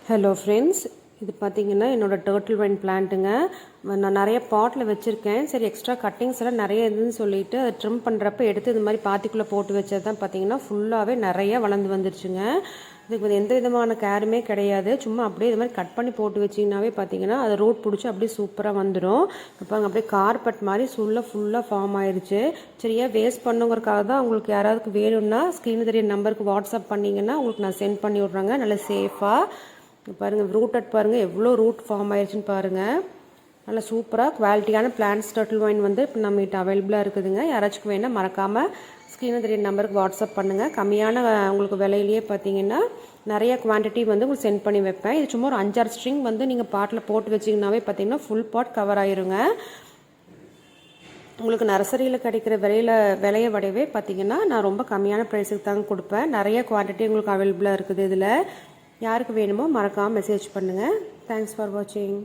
Hello friends, இது பார்த்தீங்கன்னா என்னோடய டர்ட்டில் வைன் பிளான்ட்டுங்க. நான் நிறைய பாட்டில் வச்சுருக்கேன். சரி, எக்ஸ்ட்ரா கட்டிங்ஸ் எல்லாம் நிறைய இருந்துன்னு சொல்லிட்டு அதை ட்ரிம் பண்ணுறப்ப எடுத்து இது மாதிரி பாத்திக்குள்ளே போட்டு வச்சது தான் பார்த்தீங்கன்னா ஃபுல்லாகவே நிறைய வளர்ந்து வந்துருச்சுங்க. இதுக்கு எந்த விதமான கேருமே கிடையாது. சும்மா அப்படியே இது மாதிரி கட் பண்ணி போட்டு வச்சிங்கனாவே பார்த்தீங்கன்னா அதை ரூட் பிடிச்சி அப்படியே சூப்பராக வந்துடும். இப்போ அப்படியே கார்பெட் மாதிரி ஃபுல்லாக ஃபார்ம் ஆயிடுச்சு. சரியா வேஸ்ட் பண்ணுங்கிறதுக்காக தான் உங்களுக்கு யாராவது வேணும்னா ஸ்க்ரீனில் தெரிய நம்பருக்கு வாட்ஸ்அப் பண்ணிங்கன்னா உங்களுக்கு நான் சென்ட் பண்ணி விட்றேங்க. நல்லா சேஃபாக பாருங்கள், ரூட்டட் பாருங்கள் எவ்வளோ ரூட் ஃபார்ம் ஆயிடுச்சுன்னு பாருங்கள். நல்லா சூப்பராக குவாலிட்டியான பிளான்ட்ஸ் டர்ட்டில் வைன் வந்து இப்போ நம்மகிட்ட அவைலபிளாக இருக்குதுங்க. யாராச்சும் வேணால் மறக்காமல் ஸ்க்ரீனில் தெரிய நம்பருக்கு வாட்ஸ்அப் பண்ணுங்கள். கம்மியான உங்களுக்கு விலையிலேயே பார்த்தீங்கன்னா நிறைய குவான்டிட்டி வந்து உங்களுக்கு சென்ட் பண்ணி வைப்பேன். இது சும்மா ஒரு 5-6 ஸ்ட்ரிங் வந்து நீங்கள் பாட்டில் போட்டு வச்சிங்கனாவே பார்த்தீங்கன்னா ஃபுல் பாட் கவர் ஆயிருங்க. உங்களுக்கு நர்சரியில் கிடைக்கிற விலையை விடவே பார்த்தீங்கன்னா நான் ரொம்ப கம்மியான ப்ரைஸுக்கு தாங்க கொடுப்பேன். நிறைய குவான்டிட்டி உங்களுக்கு அவைலபிளாக இருக்குது. இதில் யாருக்கு வேணுமோ மறக்காமல் மெசேஜ் பண்ணுங்கள். தேங்க்ஸ் ஃபார் வாட்சிங்.